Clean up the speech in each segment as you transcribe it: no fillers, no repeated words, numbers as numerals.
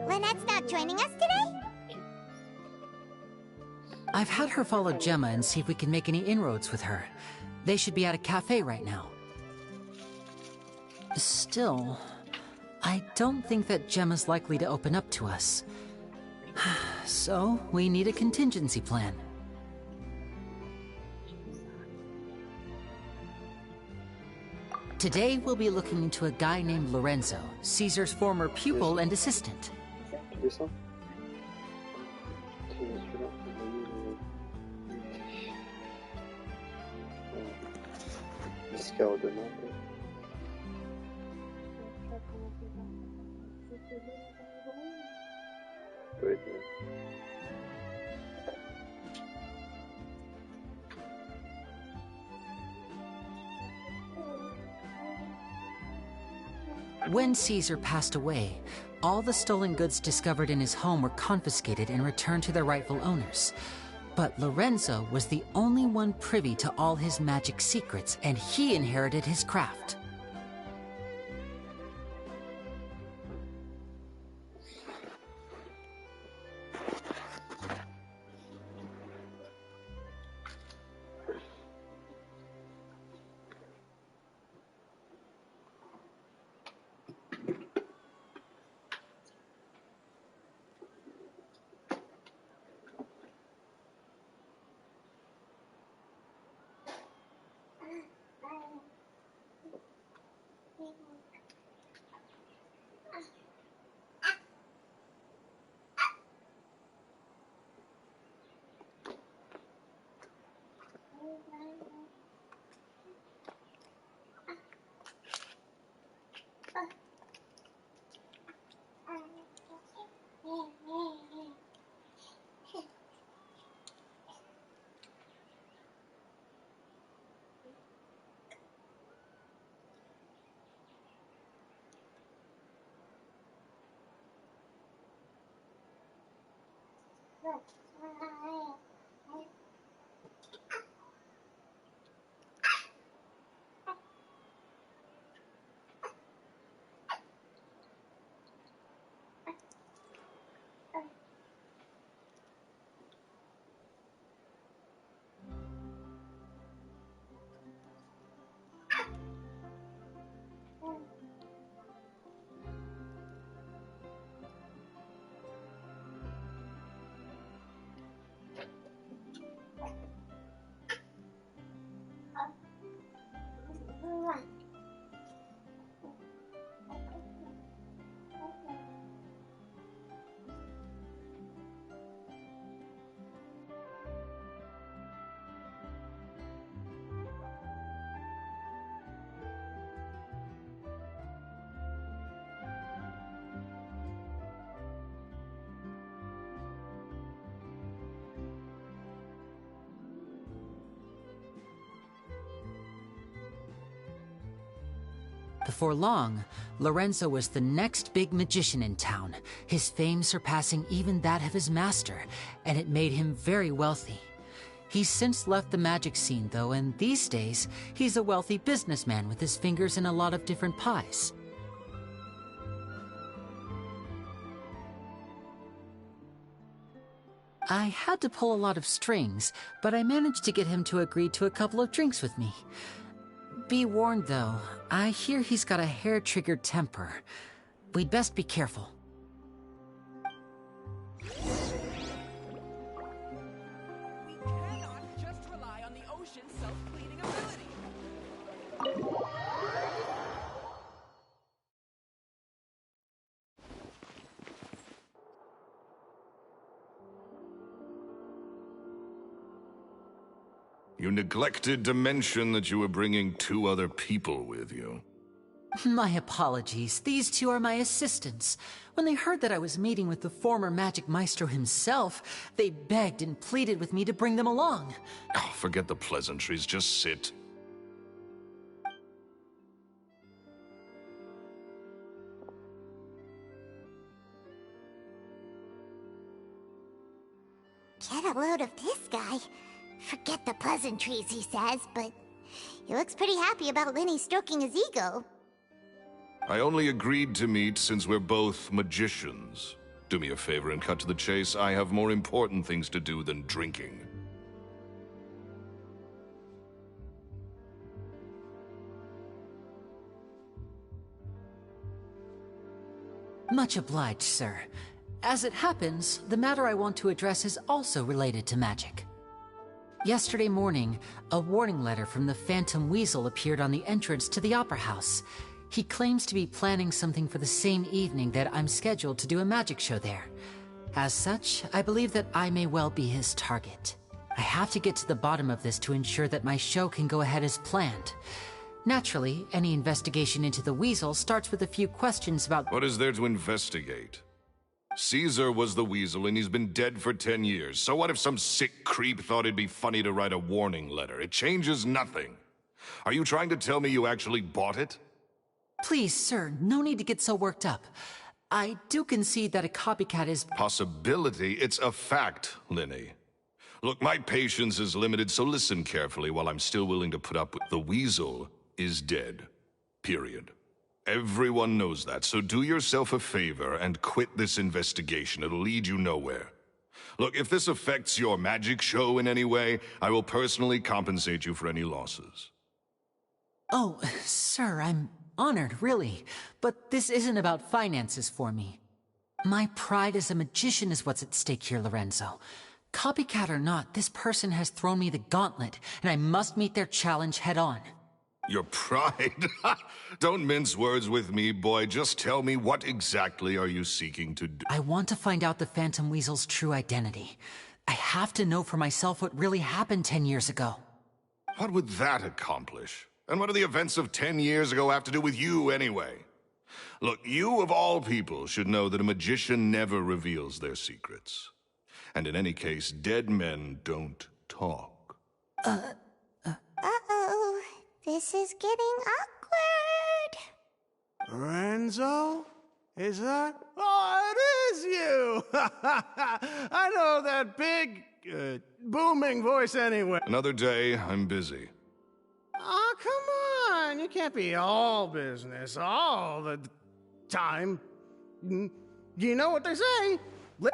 Lynette's not joining us today? I've had her follow Gemma and see if we can make any inroads with her. They should be at a cafe right now. Still, I don't think that Gemma's likely to open up to us. So, we need a contingency plan. Today, we'll be looking into a guy named Lorenzo, Caesar's former pupil and assistant. When Caesar passed away, all the stolen goods discovered in his home were confiscated and returned to their rightful owners. But Lorenzo was the only one privy to all his magic secrets, and he inherited his craft. Before long, Lorenzo was the next big magician in town, his fame surpassing even that of his master, and it made him very wealthy. He's since left the magic scene, though, and these days, he's a wealthy businessman with his fingers in a lot of different pies. I had to pull a lot of strings, but I managed to get him to agree to a couple of drinks with me. Be warned, though, I hear he's got a hair-triggered temper. We'd best be careful. We cannot just rely on the ocean's self-cleaning ability. You neglected to mention that you were bringing 2 other people with you. My apologies. These 2 are my assistants. When they heard that I was meeting with the former magic maestro himself, they begged and pleaded with me to bring them along. Oh, forget the pleasantries, just sit. Get a load of this guy. Forget the pleasantries, he says, but he looks pretty happy about Lenny stroking his ego. I only agreed to meet since we're both magicians. Do me a favor and cut to the chase. I have more important things to do than drinking. Much obliged, sir. As it happens, the matter I want to address is also related to magic. Yesterday morning, a warning letter from the Phantom Weasel appeared on the entrance to the Opera House. He claims to be planning something for the same evening that I'm scheduled to do a magic show there. As such, I believe that I may well be his target. I have to get to the bottom of this to ensure that my show can go ahead as planned. Naturally, any investigation into the Weasel starts with a few questions about— What is there to investigate? Caesar was the Weasel and he's been dead for 10 years. So what if some sick creep thought it'd be funny to write a warning letter? It changes nothing. Are you trying to tell me you actually bought it? Please, sir, no need to get so worked up. I do concede that a copycat is— Possibility? It's a fact, Linny. Look, my patience is limited, so listen carefully while I'm still willing to put up with— The Weasel is dead. Period. Everyone knows that, so do yourself a favor and quit this investigation. It'll lead you nowhere. Look, if this affects your magic show in any way, I will personally compensate you for any losses. Oh, sir, I'm honored, really. But this isn't about finances for me. My pride as a magician is what's at stake here, Lorenzo. Copycat or not, this person has thrown me the gauntlet, and I must meet their challenge head on. Your pride? Don't mince words with me, boy. Just tell me, what exactly are you seeking to do? I want to find out the Phantom Weasel's true identity. I have to know for myself what really happened 10 years ago. What would that accomplish? And what do the events of 10 years ago have to do with you, anyway? Look, you of all people should know that a magician never reveals their secrets. And in any case, dead men don't talk. Uh-oh. This is getting awkward. Lorenzo? Is that? Oh, it is you! I know that big, booming voice anyway. Another day, I'm busy. Oh, come on! You can't be all business all the time. You know what they say?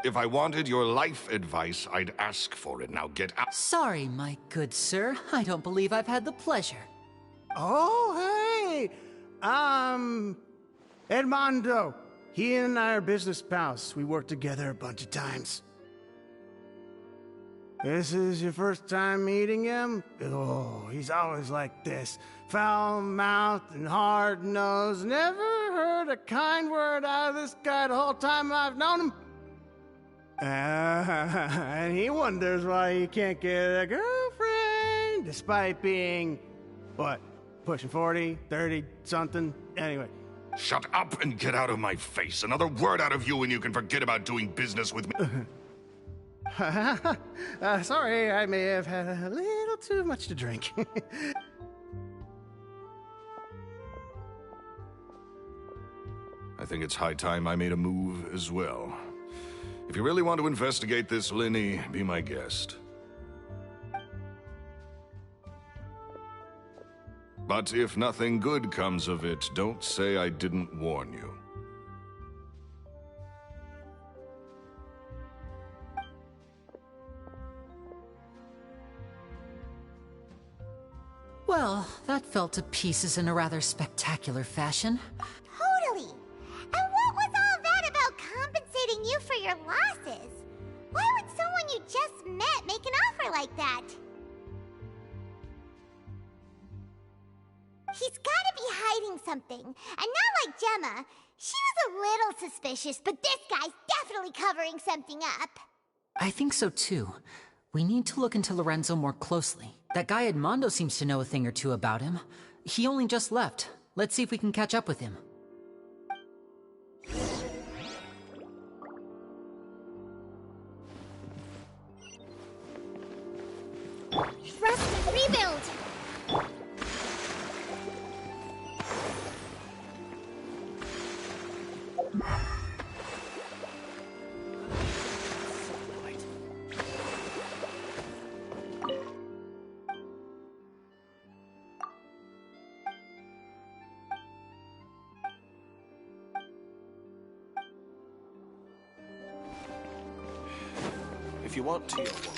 If I wanted your life advice, I'd ask for it. Now get out. Sorry, my good sir. I don't believe I've had the pleasure. Oh, hey! Edmondo. He and I are business pals. We worked together a bunch of times. This is your first time meeting him? Oh, he's always like this. Foul-mouthed and hard-nosed. Never heard a kind word out of this guy the whole time I've known him. And he wonders why he can't get a girlfriend, despite being, what, pushing 40, 30, something? Anyway. Shut up and get out of my face. Another word out of you and you can forget about doing business with me. Sorry, I may have had a little too much to drink. I think it's high time I made a move as well. If you really want to investigate this, Linny, be my guest. But if nothing good comes of it, don't say I didn't warn you. Well, that fell to pieces in a rather spectacular fashion. Totally. And what was all that about compensating you for your losses? Why would someone you just met make an offer like that? He's gotta be hiding something. And not like Gemma. She was a little suspicious, but this guy's definitely covering something up. I think so too. We need to look into Lorenzo more closely. That guy Edmondo seems to know a thing or two about him. He only just left. Let's see if we can catch up with him. Thrust and rebuild! if you want to, you're welcome.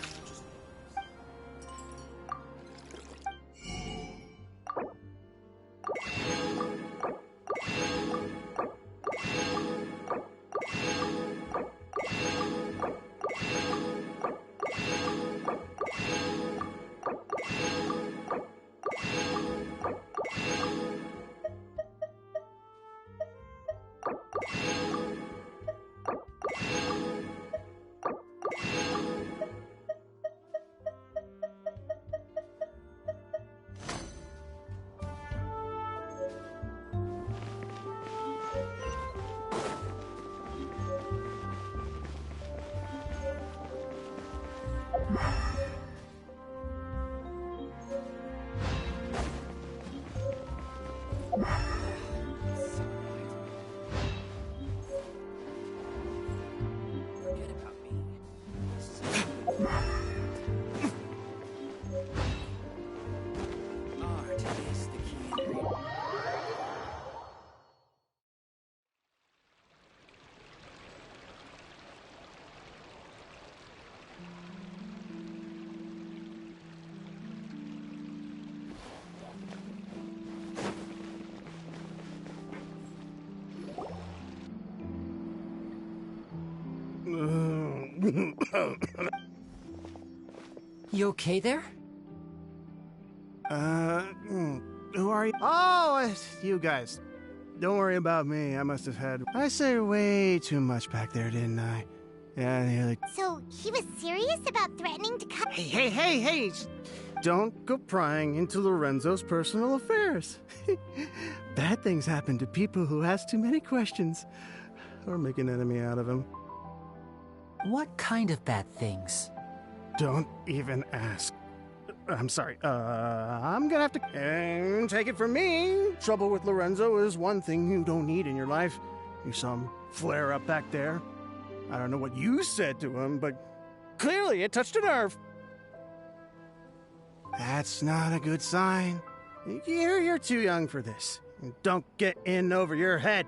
Forget about me. Art is the key ingredient. You okay there? Who are you? Oh, it's you guys. Don't worry about me. I must have had. I said way too much back there, didn't I? Yeah, nearly. So he was serious about threatening to cut. Hey! Don't go prying into Lorenzo's personal affairs. Bad things happen to people who ask too many questions or make an enemy out of him. What kind of bad things? Don't even ask. I'm sorry. I'm gonna have to. And take it from me. Trouble with Lorenzo is one thing you don't need in your life. You saw him flare up back there. I don't know what you said to him, but clearly it touched a nerve. That's not a good sign. You're too young for this. Don't get in over your head.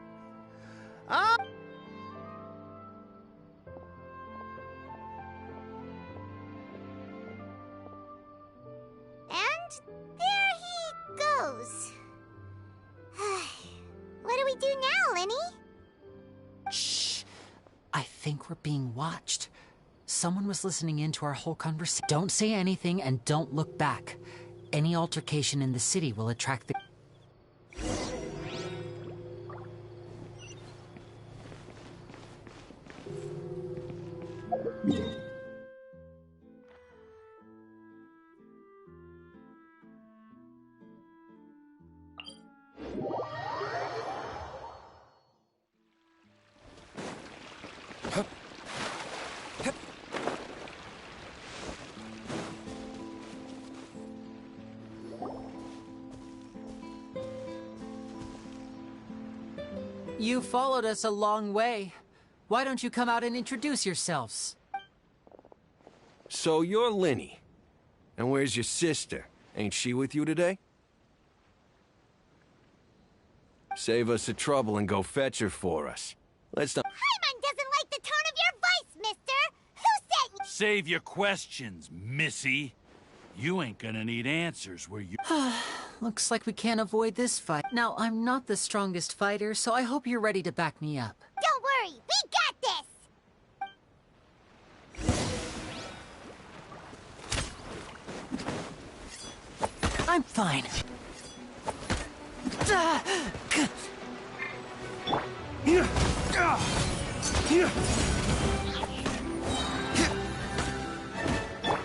Ah! And there he goes. What do we do now, Lenny? Shh. I think we're being watched. Someone was listening in to our whole conversation. Don't say anything and don't look back. Any altercation in the city will attract the... You followed us a long way. Why don't you come out and introduce yourselves? So you're Lenny. And where's your sister? Ain't she with you today? Save us the trouble and go fetch her for us. Let's not— Paimon doesn't like the tone of your voice, mister! Who sent you? Save your questions, missy. You ain't gonna need answers where you— Looks like we can't avoid this fight. Now, I'm not the strongest fighter, so I hope you're ready to back me up. Don't worry, we got this! I'm fine.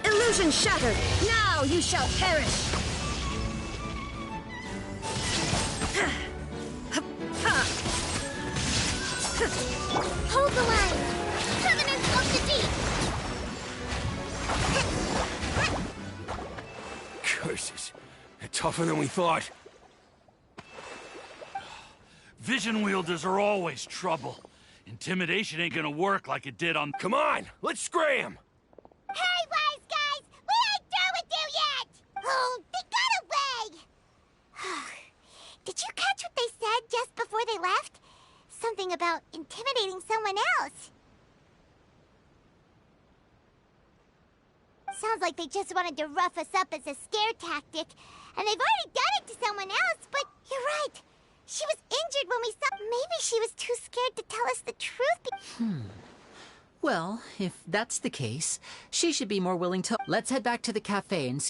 Illusion shattered! Now you shall perish! Hold the line! Covenant of the Deep! Curses. They're tougher than we thought. Vision wielders are always trouble. Intimidation ain't gonna work like it did on— Come on, let's scram! Hey, wise guys! We ain't through with you yet! Oh, they got away! Did you catch what they said just before they left? Something about intimidating someone else. Sounds like they just wanted to rough us up as a scare tactic. And they've already done it to someone else, but you're right. She was injured when we saw... Maybe she was too scared to tell us the truth. Well, if that's the case, she should be more willing to... Let's head back to the cafe and...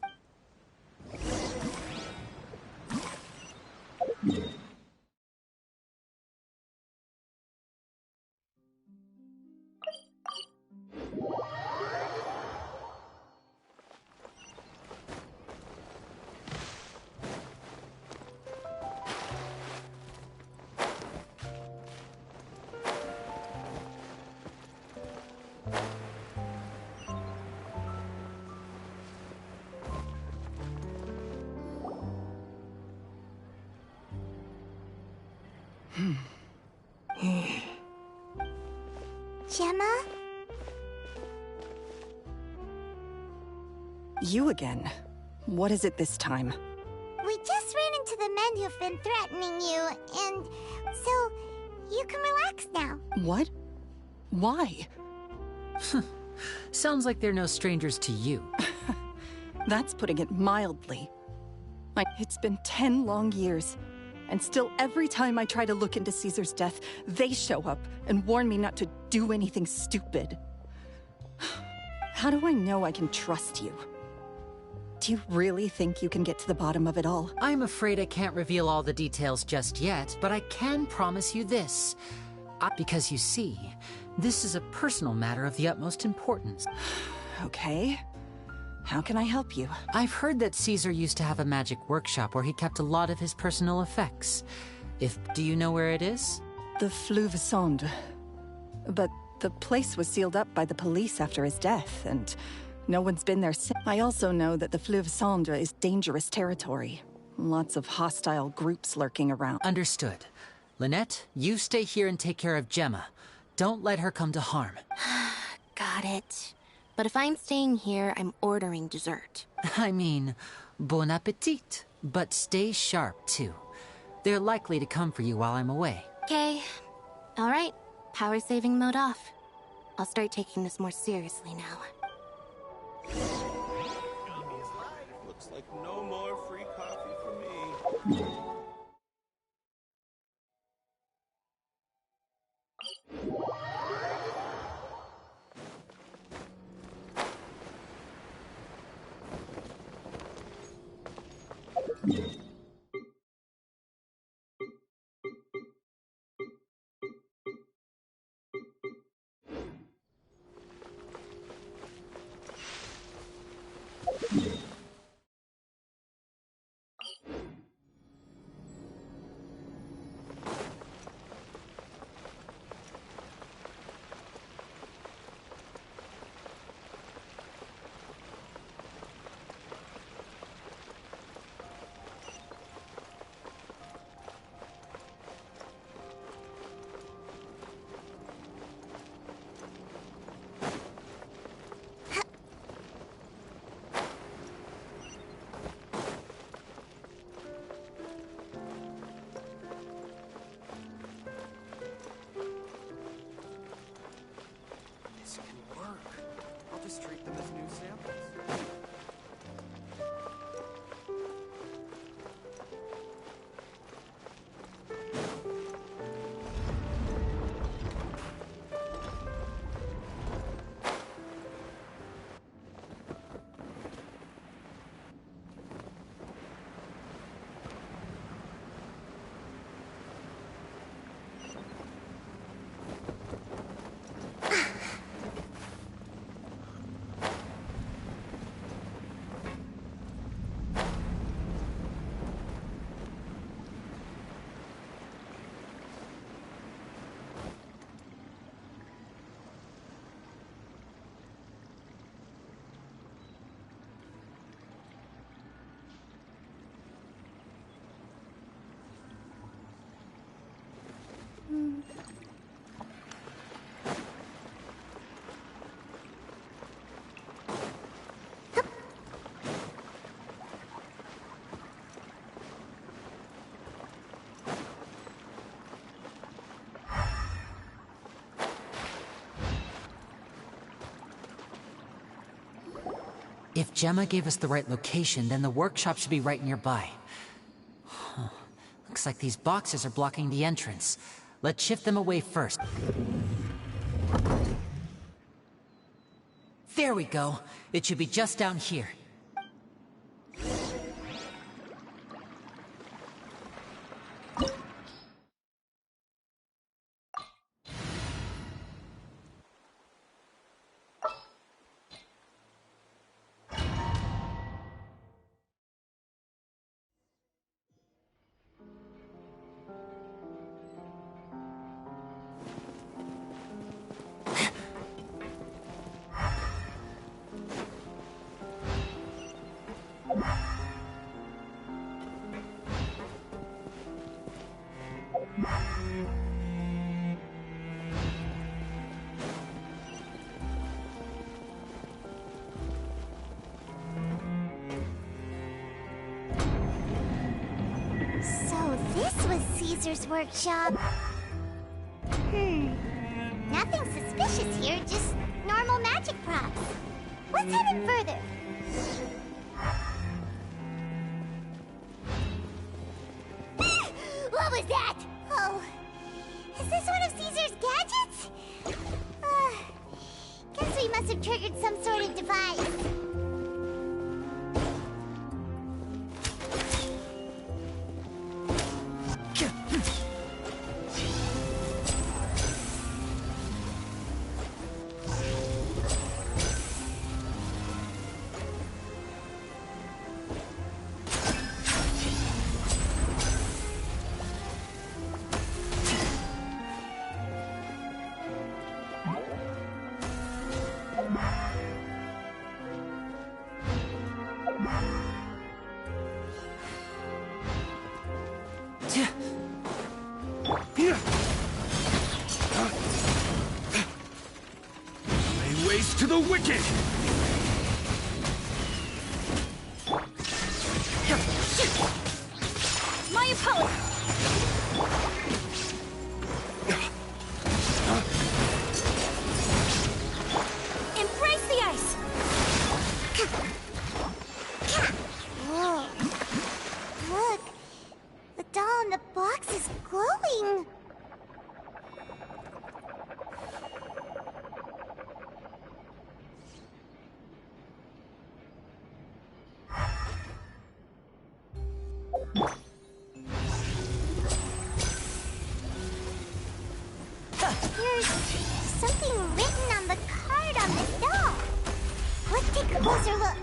Gemma? You again. What is it this time? We just ran into the men who've been threatening you, and so you can relax now. What? Why? Sounds like they're no strangers to you. That's putting it mildly. It's been 10 long years, and still every time I try to look into Caesar's death, they show up and warn me not to do anything stupid. How do I know I can trust you? Do you really think you can get to the bottom of it all? I'm afraid I can't reveal all the details just yet, but I can promise you this. Because you see, this is a personal matter of the utmost importance. Okay. How can I help you? I've heard that Caesar used to have a magic workshop where he kept a lot of his personal effects. Do you know where it is? The Fleuve Sonde. But the place was sealed up by the police after his death, and no one's been there since. I also know that the Fleuve Sonde is dangerous territory. Lots of hostile groups lurking around. Understood. Lynette, you stay here and take care of Gemma. Don't let her come to harm. Got it. But if I'm staying here, I'm ordering dessert. I mean, bon appetit. But stay sharp, too. They're likely to come for you while I'm away. Okay. All right. Power saving mode off. I'll start taking this more seriously now. Looks like no more free coffee for me. This can work. I'll just treat them as new samples. If Gemma gave us the right location, then the workshop should be right nearby. Huh. Looks like these boxes are blocking the entrance. Let's shift them away first. There we go. It should be just down here. So this was Caesar's workshop. Nothing suspicious here, just normal magic props. Let's head in further. What was that? Oh, is this one of Caesar's gadgets? Guess we must have triggered some sort of device. Lay waste to the wicked! My opponent! Embrace the ice! Whoa. Look, the doll in the box is glowing. There's something written on the card on this doll. Let's take a closer look.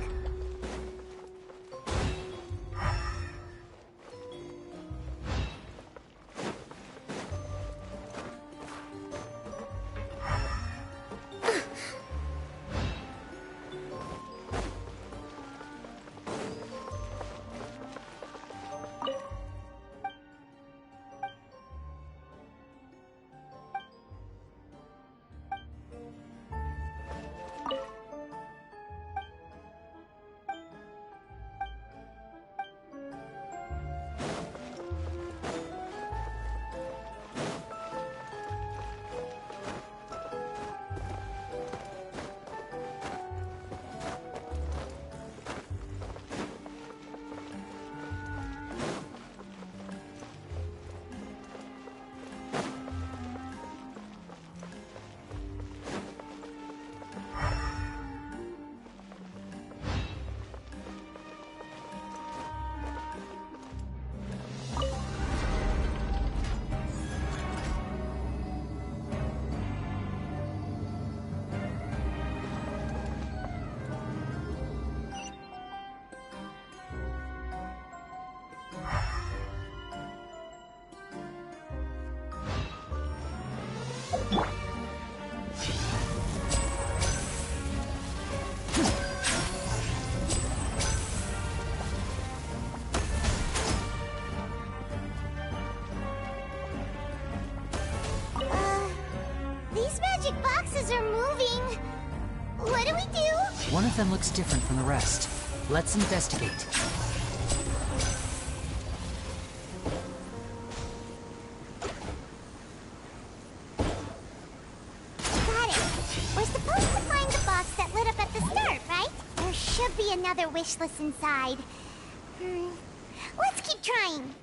These magic boxes are moving. What do we do? One of them looks different from the rest. Let's investigate. Got it. We're supposed to find the box that lit up at the start, right? There should be be another wishless inside. Let's keep trying.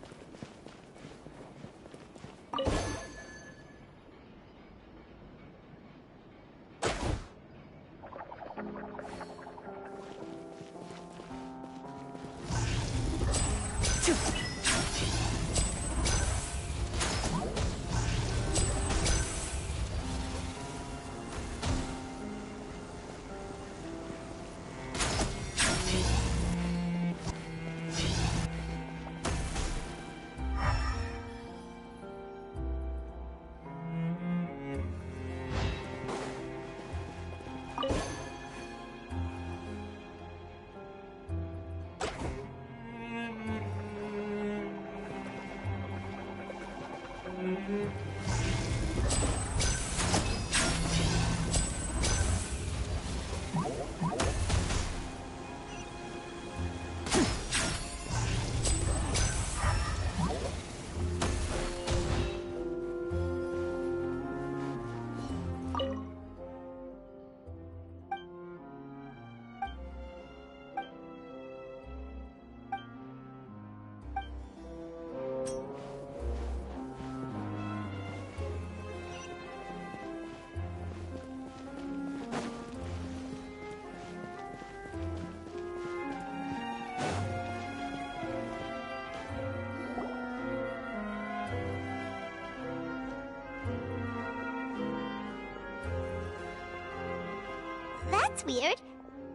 That's weird.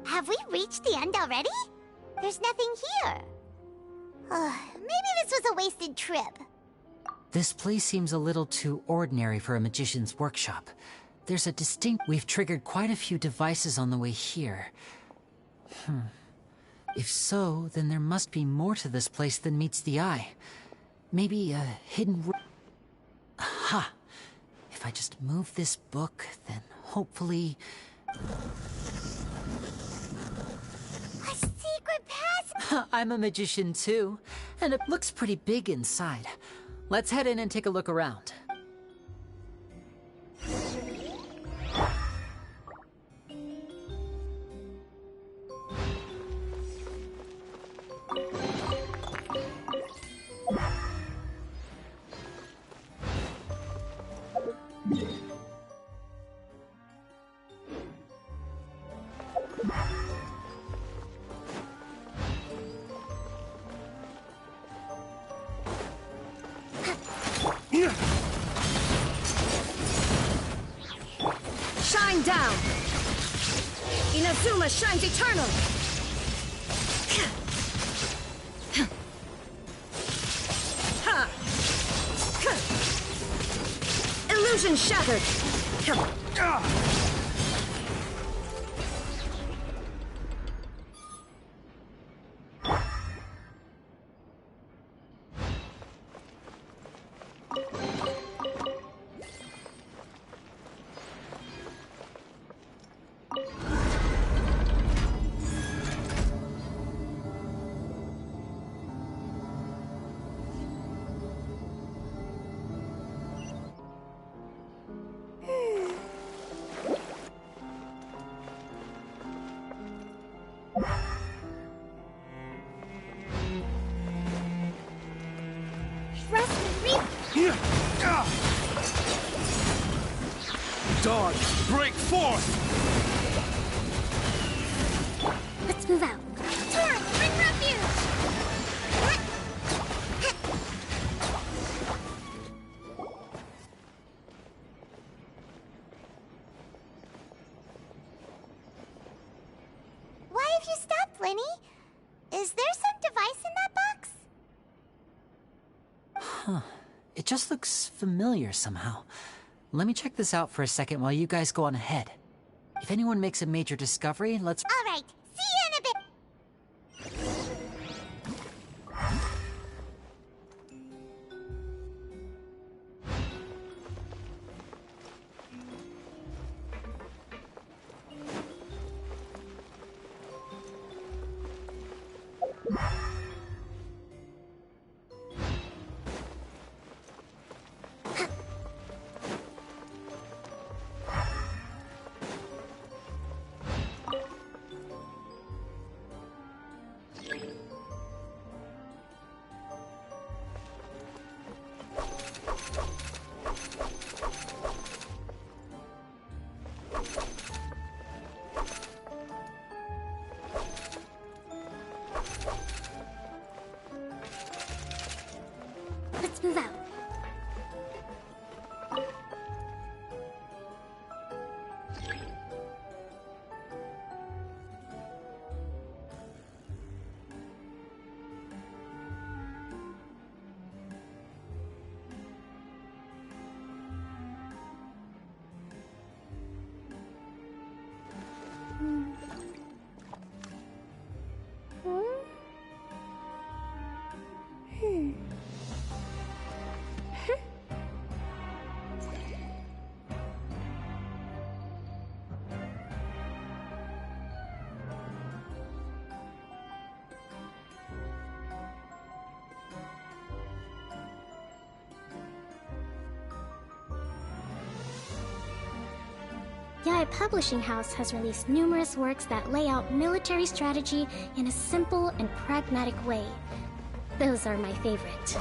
Have we reached the end already? There's nothing here. Maybe this was a wasted trip. This place seems a little too ordinary for a magician's workshop. There's a distinct... We've triggered quite a few devices on the way here. If so, then there must be more to this place than meets the eye. Maybe a hidden... Aha! If I just move this book, then hopefully... A secret pass! I'm a magician too, and it looks pretty big inside. Let's head in and take a look around. Shine down! Inazuma shines eternal! Illusion shattered! Dawn, break forth! Let's move out. Tor, bring refuge! Why have you stopped, Lenny? Is there some device in that box? Huh. It just looks familiar somehow. Let me check this out for a second while you guys go on ahead. If anyone makes a major discovery, let's... All right. See you in a bit. Yaya Publishing House has released numerous works that lay out military strategy in a simple and pragmatic way. Those are my favorite.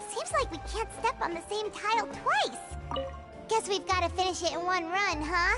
Seems like we can't step on the same tile twice. Guess we've got to finish it in one run, huh?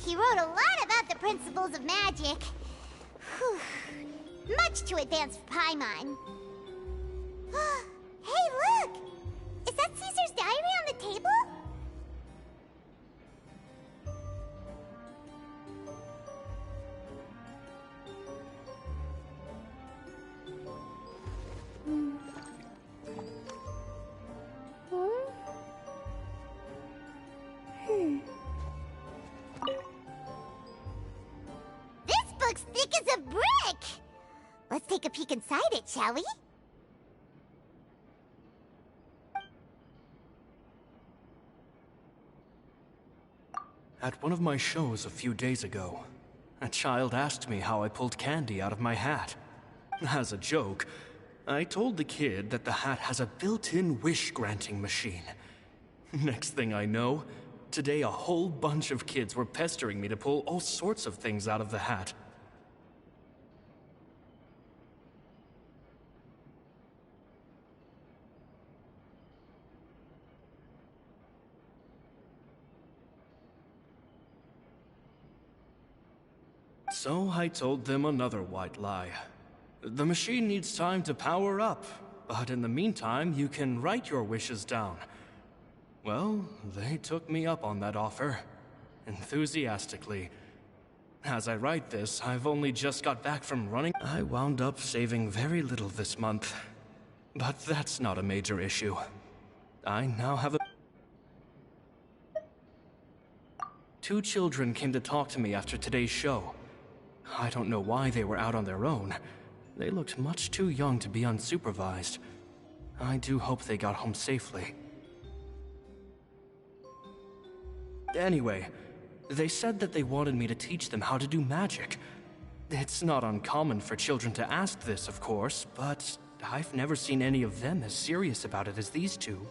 He wrote a lot about the principles of magic. Whew. Much too advanced for Paimon. Hey, look! Is that Caesar's diary on the table? This book's thick as a brick! Let's take a peek inside it, shall we? At one of my shows a few days ago, a child asked me how I pulled candy out of my hat. As a joke, I told the kid that the hat has a built-in wish-granting machine. Next thing I know, today a whole bunch of kids were pestering me to pull all sorts of things out of the hat. So I told them another white lie. The machine needs time to power up, but in the meantime, you can write your wishes down. Well, they took me up on that offer, enthusiastically. As I write this, I've only just got back from running. I wound up saving very little this month, but that's not a major issue. I now have a... 2 children came to talk to me after today's show. I don't know why they were out on their own. They looked much too young to be unsupervised. I do hope they got home safely. Anyway, they said that they wanted me to teach them how to do magic. It's not uncommon for children to ask this, of course, but I've never seen any of them as serious about it as these 2.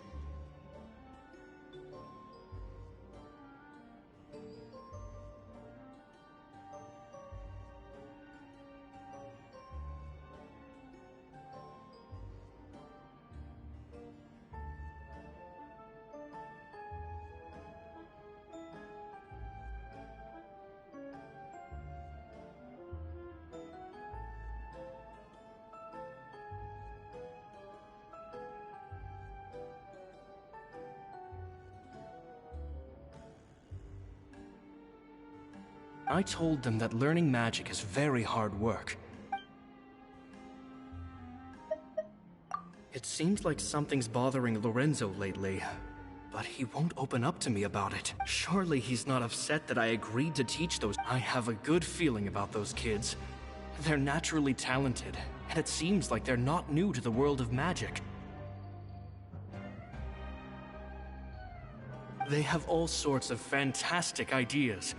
I told them that learning magic is very hard work. It seems like something's bothering Lorenzo lately, but he won't open up to me about it. Surely he's not upset that I agreed to teach those. I have a good feeling about those kids. They're naturally talented, and it seems like they're not new to the world of magic. They have all sorts of fantastic ideas.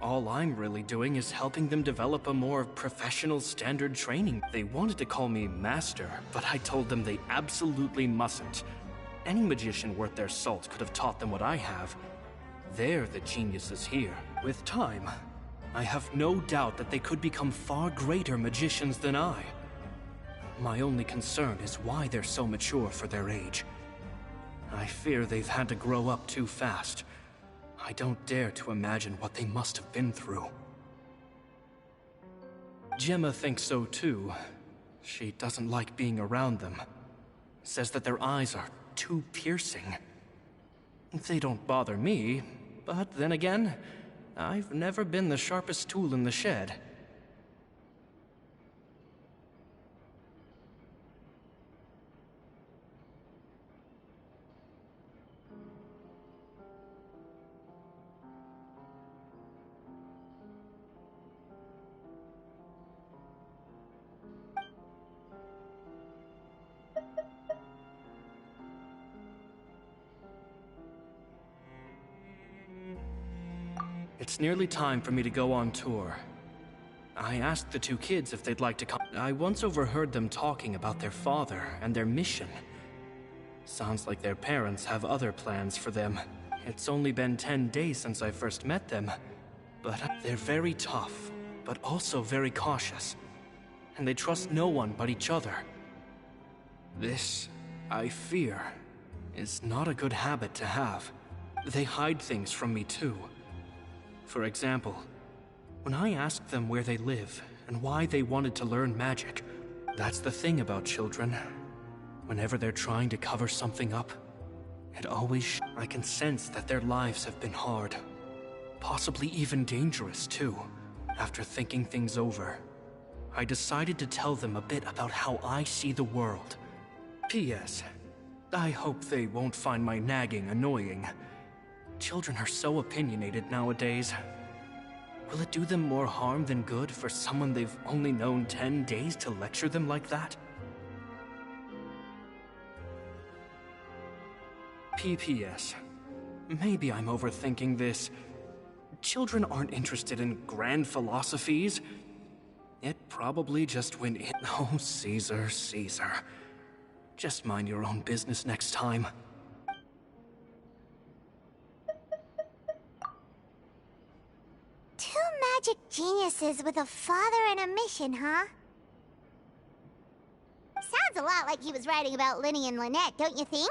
All I'm really doing is helping them develop a more professional standard training. They wanted to call me Master, but I told them they absolutely mustn't. Any magician worth their salt could have taught them what I have. They're the geniuses here. With time, I have no doubt that they could become far greater magicians than I. My only concern is why they're so mature for their age. I fear they've had to grow up too fast. I don't dare to imagine what they must have been through. Gemma thinks so too. She doesn't like being around them. Says that their eyes are too piercing. They don't bother me, but then again, I've never been the sharpest tool in the shed. It's nearly time for me to go on tour. I asked the 2 kids if they'd like to come. I once overheard them talking about their father and their mission. Sounds like their parents have other plans for them. It's only been 10 days since I first met them, but they're very tough, but also very cautious. And they trust no one but each other. This, I fear, is not a good habit to have. They hide things from me too. For example, When I asked them where they live and why they wanted to learn magic, that's the thing about children. Whenever they're trying to cover something up, I can sense that their lives have been hard. Possibly even dangerous, too. After thinking things over, I decided to tell them a bit about how I see the world. P.S. I hope they won't find my nagging annoying. Children are so opinionated nowadays. Will it do them more harm than good for someone they've only known 10 days to lecture them like that? P.P.S. Maybe I'm overthinking this. Children aren't interested in grand philosophies. It probably just went in. Oh, Caesar, Caesar. Just mind your own business next time. Two magic geniuses with a father and a mission, huh? Sounds a lot like he was writing about Linny and Lynette, don't you think?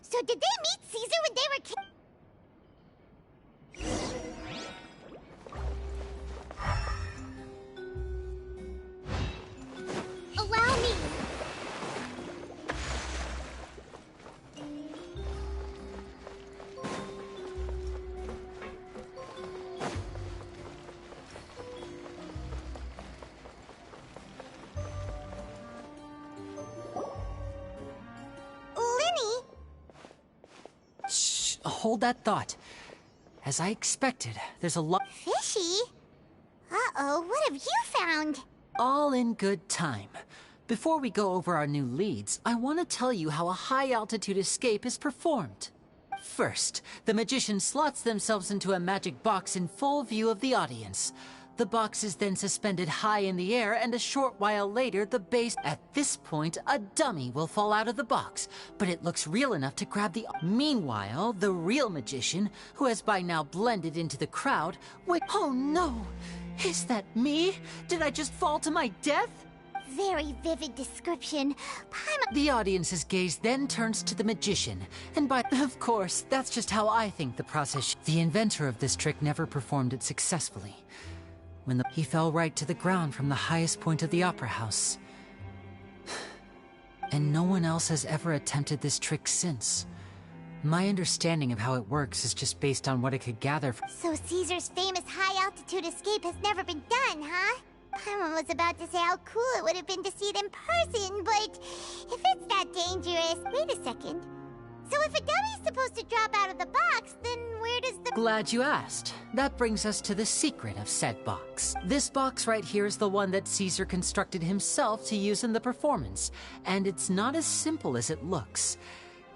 So did they meet Caesar when they were Allow me! Hold that thought. As I expected, there's a lot— Fishy? Uh-oh, what have you found? All in good time. Before we go over our new leads, I want to tell you how a high-altitude escape is performed. First, the magician slots themselves into a magic box in full view of the audience. The box is then suspended high in the air, and a short while later, the base— At this point, a dummy will fall out of the box, but it looks real enough to grab the— Meanwhile, the real magician, who has by now blended into the crowd— Wait, oh no! Is that me? Did I just fall to my death? Very vivid description. The audience's gaze then turns to the magician, and of course, that's just how I think the process— The inventor of this trick never performed it successfully. When he fell right to the ground from the highest point of the opera house. And no one else has ever attempted this trick since. My understanding of how it works is just based on what I could gather from— So Caesar's famous high-altitude escape has never been done, huh? Paimon was about to say how cool it would have been to see it in person, but if it's that dangerous— Wait a second. So if a dummy's supposed to drop out of the box, then where does the— Glad you asked. That brings us to the secret of said box. This box right here is the one that Caesar constructed himself to use in the performance, and it's not as simple as it looks.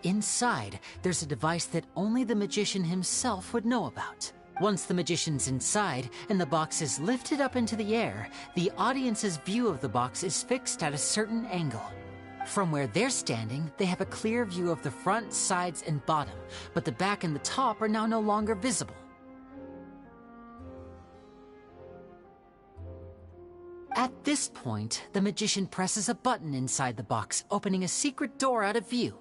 Inside, there's a device that only the magician himself would know about. Once the magician's inside, and the box is lifted up into the air, the audience's view of the box is fixed at a certain angle. From where they're standing, they have a clear view of the front, sides, and bottom, but the back and the top are now no longer visible. At this point, the magician presses a button inside the box, opening a secret door out of view.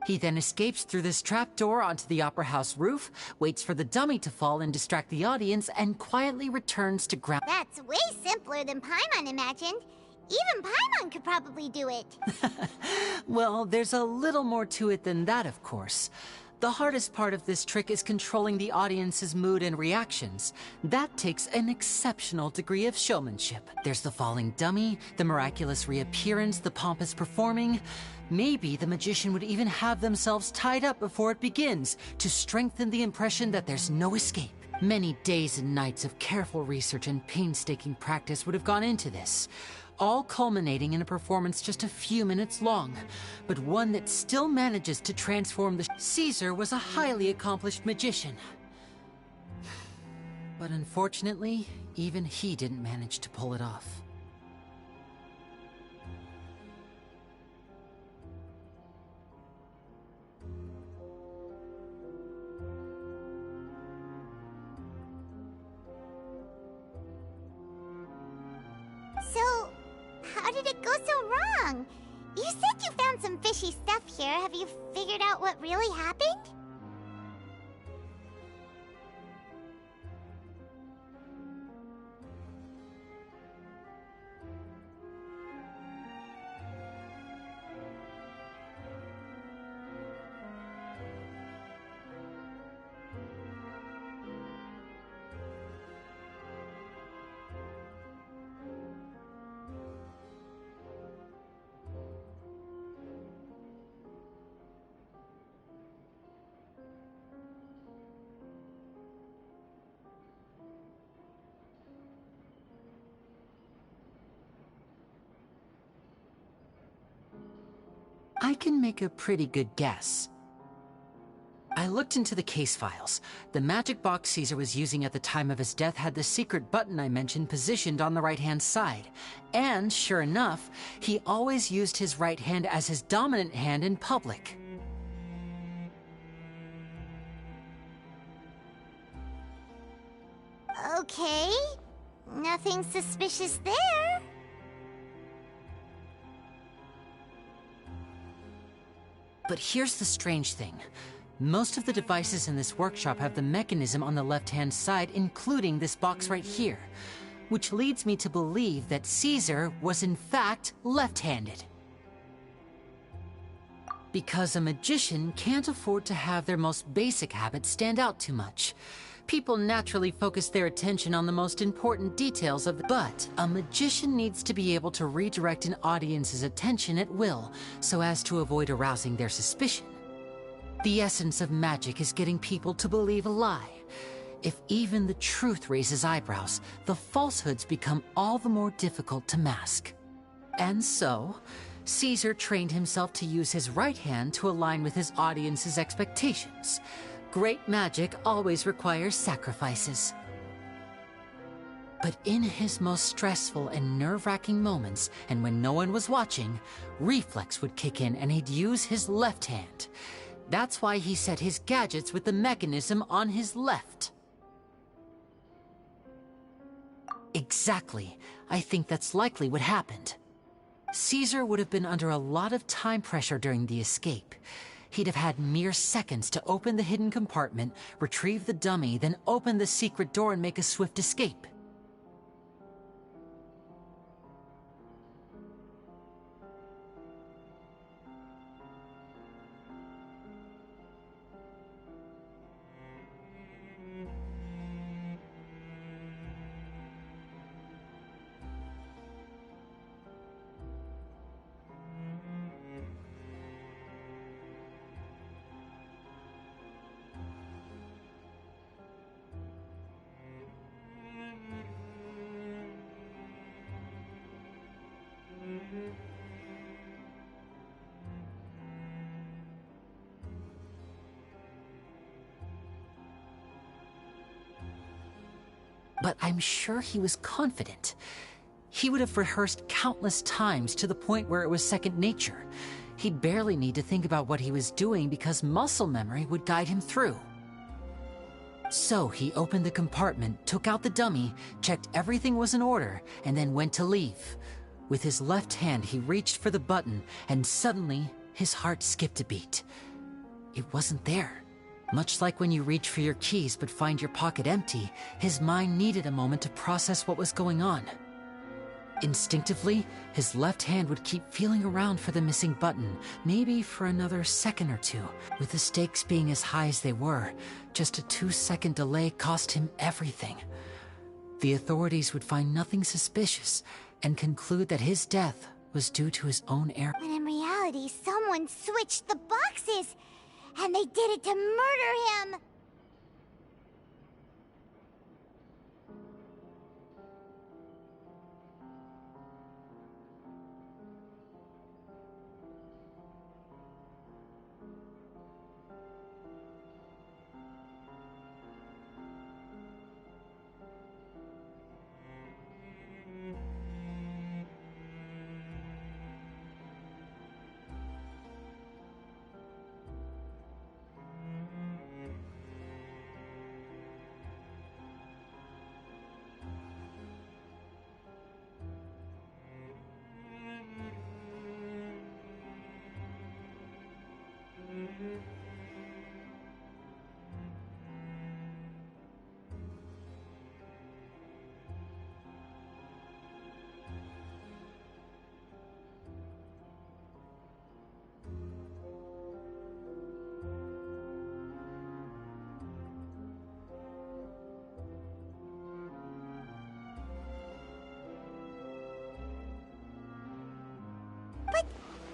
He then escapes through this trapdoor onto the opera house roof, waits for the dummy to fall and distract the audience, and quietly returns to ground. That's way simpler than Paimon imagined. Even Paimon could probably do it. Well, there's a little more to it than that, of course. The hardest part of this trick is controlling the audience's mood and reactions. That takes an exceptional degree of showmanship. There's the falling dummy, the miraculous reappearance, the pompous performing. Maybe the magician would even have themselves tied up before it begins to strengthen the impression that there's no escape. Many days and nights of careful research and painstaking practice would have gone into this, all culminating in a performance just a few minutes long, but one that still manages to transform the— Caesar was a highly accomplished magician. But unfortunately, even he didn't manage to pull it off. So, how did it go so wrong? You said you found some fishy stuff here. Have you figured out what really happened? I can make a pretty good guess. I looked into the case files. The magic box Caesar was using at the time of his death had the secret button I mentioned positioned on the right-hand side. And, sure enough, he always used his right hand as his dominant hand in public. Okay, nothing suspicious there. But here's the strange thing. Most of the devices in this workshop have the mechanism on the left-hand side, including this box right here, which leads me to believe that Caesar was in fact left-handed. Because a magician can't afford to have their most basic habits stand out too much. People naturally focus their attention on the most important details of the... But a magician needs to be able to redirect an audience's attention at will, so as to avoid arousing their suspicion. The essence of magic is getting people to believe a lie. If even the truth raises eyebrows, the falsehoods become all the more difficult to mask. And so, Caesar trained himself to use his right hand to align with his audience's expectations. Great magic always requires sacrifices. But in his most stressful and nerve-wracking moments, and when no one was watching, reflex would kick in and he'd use his left hand. That's why he set his gadgets with the mechanism on his left. Exactly. I think that's likely what happened. Caesar would have been under a lot of time pressure during the escape. He'd have had mere seconds to open the hidden compartment, retrieve the dummy, then open the secret door and make a swift escape. But I'm sure he was confident. He would have rehearsed countless times to the point where it was second nature. He'd barely need to think about what he was doing because muscle memory would guide him through. So he opened the compartment, took out the dummy, checked everything was in order, and then went to leave. With his left hand, he reached for the button, and suddenly, his heart skipped a beat. It wasn't there. Much like when you reach for your keys but find your pocket empty, his mind needed a moment to process what was going on. Instinctively, his left hand would keep feeling around for the missing button, maybe for another second or two. With the stakes being as high as they were, just a 2-second delay cost him everything. The authorities would find nothing suspicious and conclude that his death was due to his own error. When in reality, someone switched the boxes! And they did it to murder him! But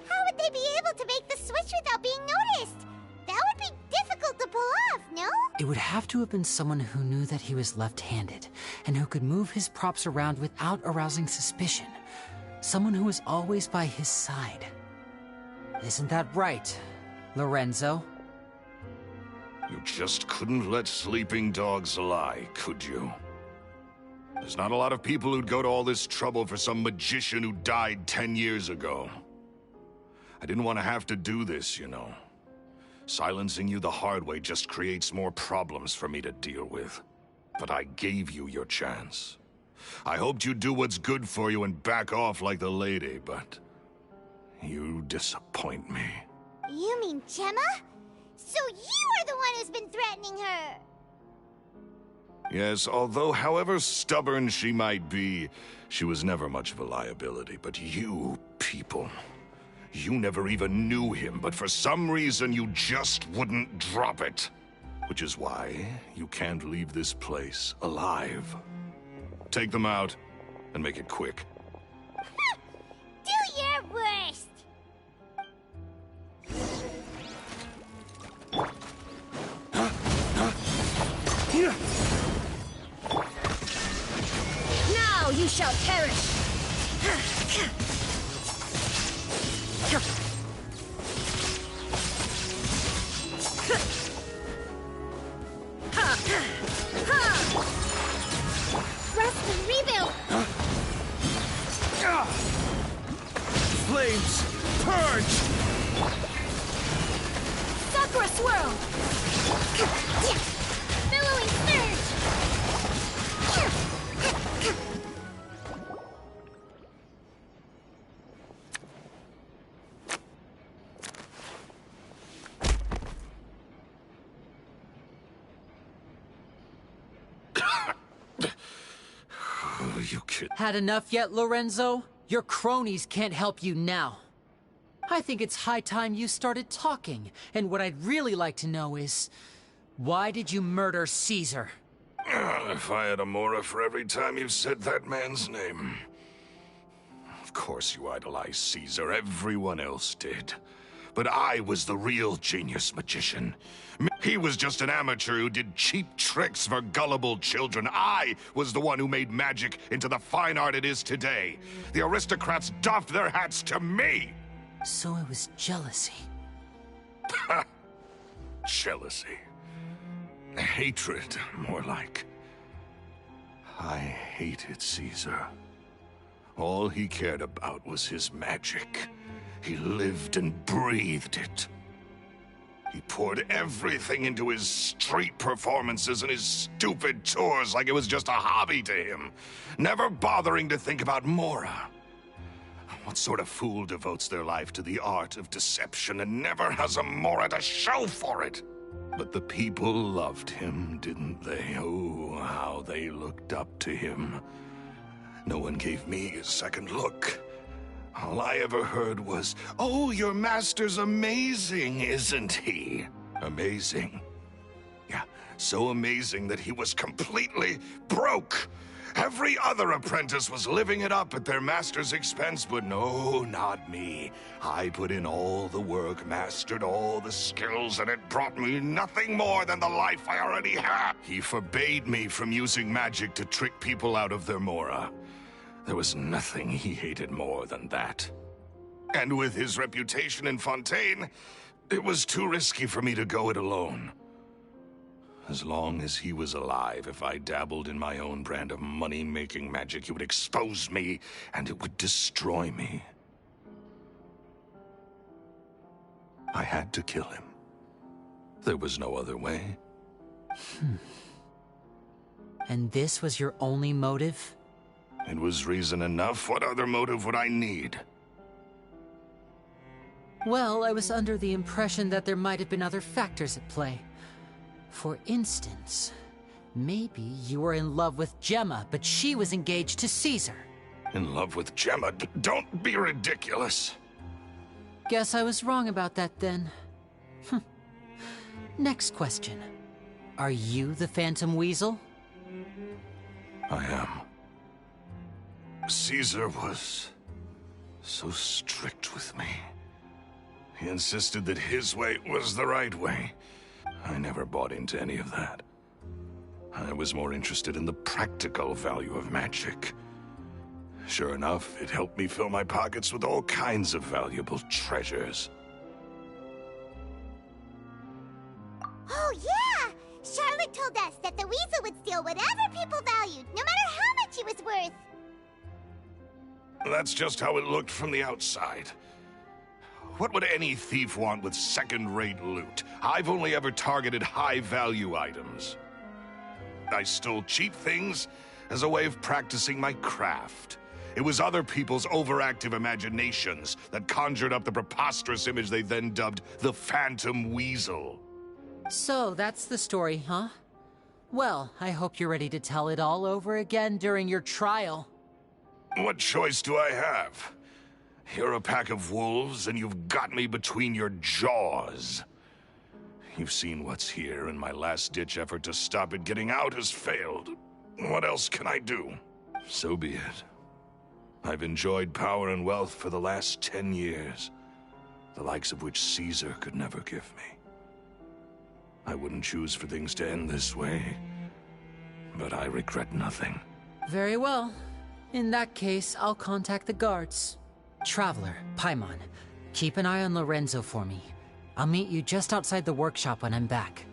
how would they be able to make the switch without being noticed? That would be difficult to pull off, no? It would have to have been someone who knew that he was left-handed, and who could move his props around without arousing suspicion. Someone who was always by his side. Isn't that right, Lorenzo? You just couldn't let sleeping dogs lie, could you? There's not a lot of people who'd go to all this trouble for some magician who died 10 years ago. I didn't want to have to do this, you know. Silencing you the hard way just creates more problems for me to deal with. But I gave you your chance. I hoped you'd do what's good for you and back off like the lady, but you disappoint me. You mean Gemma? So you are the one who's been threatening her! Yes, although however stubborn she might be, she was never much of a liability. But you people, you never even knew him, but for some reason you just wouldn't drop it. Which is why you can't leave this place alive. Take them out, and make it quick. Do your worst! Now you shall perish! Rest and rebuild! Flames! Purge! Sakura swirl! Billowing surge! You kid. Had enough yet, Lorenzo? Your cronies can't help you now. I think it's high time you started talking, and what I'd really like to know is, why did you murder Caesar? If I had a Mora for every time you said that man's name. Of course you idolized Caesar, everyone else did. But I was the real genius magician. He was just an amateur who did cheap tricks for gullible children. I was the one who made magic into the fine art it is today. The aristocrats doffed their hats to me! So it was jealousy. Jealousy. Hatred, more like. I hated Caesar. All he cared about was his magic. He lived and breathed it. He poured everything into his street performances and his stupid tours like it was just a hobby to him, never bothering to think about Mora. What sort of fool devotes their life to the art of deception and never has a Mora to show for it? But the people loved him, didn't they? Oh, how they looked up to him. No one gave me a second look. All I ever heard was, "Oh, your master's amazing, isn't he?" Amazing. Yeah, so amazing that he was completely broke. Every other apprentice was living it up at their master's expense, but no, not me. I put in all the work, mastered all the skills, and it brought me nothing more than the life I already had. He forbade me from using magic to trick people out of their Mora. There was nothing he hated more than that. And with his reputation in Fontaine, it was too risky for me to go it alone. As long as he was alive, if I dabbled in my own brand of money-making magic, he would expose me, and it would destroy me. I had to kill him. There was no other way. And this was your only motive? It was reason enough. What other motive would I need? Well, I was under the impression that there might have been other factors at play. For instance, maybe you were in love with Gemma, but she was engaged to Caesar. In love with Gemma? Don't be ridiculous. Guess I was wrong about that then. Next question. Are you the Phantom Weasel? I am. Caesar was so strict with me. He insisted that his way was the right way. I never bought into any of that. I was more interested in the practical value of magic. Sure enough, it helped me fill my pockets with all kinds of valuable treasures. told us that the weasel would steal whatever people valued, no matter how much it was worth. That's just how it looked from the outside. What would any thief want with second-rate loot? I've only ever targeted high-value items. I stole cheap things as a way of practicing my craft. It was other people's overactive imaginations that conjured up the preposterous image they then dubbed the Phantom Weasel. So, that's the story, huh? Well, I hope you're ready to tell it all over again during your trial. What choice do I have? You're a pack of wolves, and you've got me between your jaws. You've seen what's here, and my last-ditch effort to stop it getting out has failed. What else can I do? So be it. I've enjoyed power and wealth for the last 10 years, the likes of which Caesar could never give me. I wouldn't choose for things to end this way, but I regret nothing. Very well. In that case, I'll contact the guards. Traveler, Paimon, keep an eye on Lorenzo for me. I'll meet you just outside the workshop when I'm back.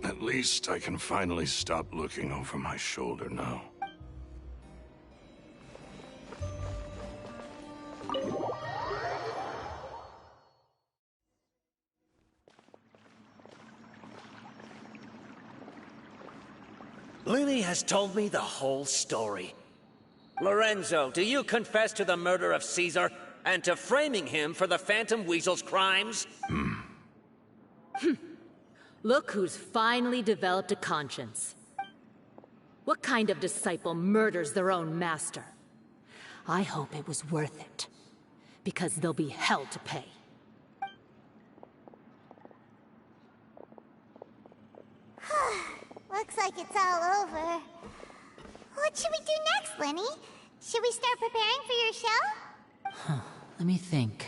At least I can finally stop looking over my shoulder now. Lily has told me the whole story. Lorenzo, do you confess to the murder of Caesar and to framing him for the Phantom Weasel's crimes? Look who's finally developed a conscience. What kind of disciple murders their own master? I hope it was worth it, because there'll be hell to pay. Looks like it's all over. What should we do next, Lenny? Should we start preparing for your show? Let me think.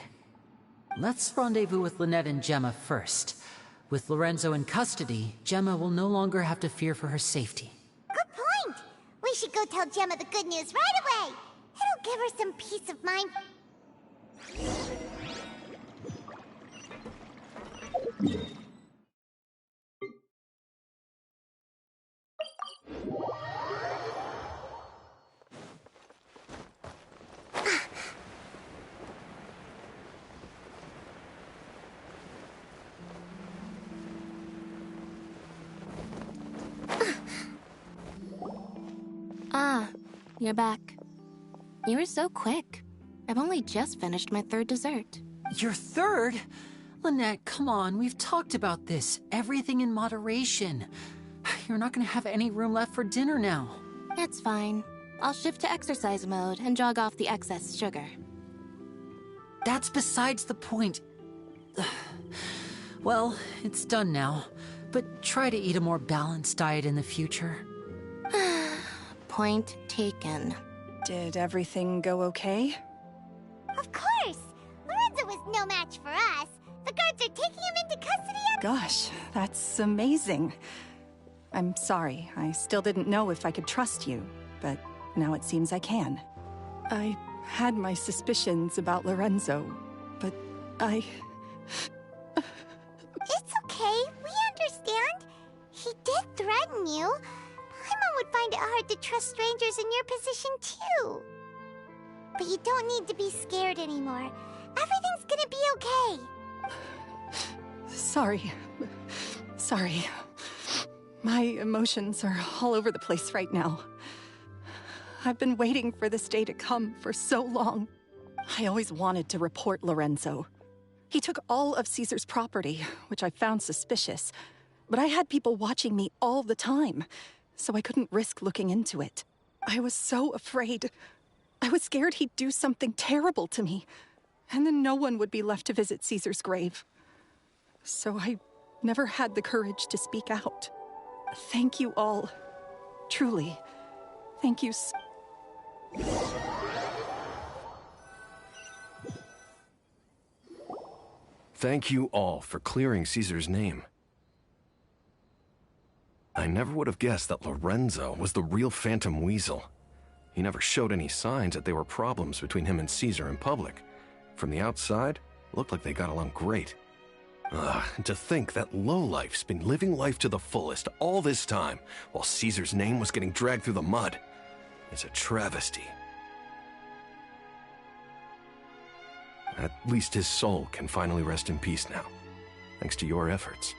Let's rendezvous with Lynette and Gemma first. With Lorenzo in custody, Gemma will no longer have to fear for her safety. Good point! We should go tell Gemma the good news right away! It'll give her some peace of mind. Ah, you're back. You were so quick. I've only just finished my third dessert. Your third? Lynette, come on, we've talked about this. Everything in moderation. You're not gonna have any room left for dinner now. It's fine. I'll shift to exercise mode and jog off the excess sugar. That's besides the point. Well, it's done now. but try to eat a more balanced diet in the future. Point taken. Did everything go okay? Of course! Lorenzo was no match for us. The guards are taking him into custody and— Gosh, that's amazing. I'm sorry, I still didn't know if I could trust you, but now it seems I can. I had my suspicions about Lorenzo, but I... It's okay, we understand. He did threaten you. Paimon would find it hard to trust strangers in your position, too. But you don't need to be scared anymore. Everything's gonna be okay. Sorry. My emotions are all over the place right now. I've been waiting for this day to come for so long. I always wanted to report Lorenzo. He took all of Caesar's property, which I found suspicious, but I had people watching me all the time, so I couldn't risk looking into it. I was so afraid. I was scared he'd do something terrible to me, and then no one would be left to visit Caesar's grave. So I never had the courage to speak out. Thank you all. Truly. Thank you so— Thank you all for clearing Caesar's name. I never would have guessed that Lorenzo was the real Phantom Weasel. He never showed any signs that there were problems between him and Caesar in public. From the outside, it looked like they got along great. And to think that lowlife's been living life to the fullest all this time, while Caesar's name was getting dragged through the mud. It's a travesty. At least his soul can finally rest in peace now, thanks to your efforts.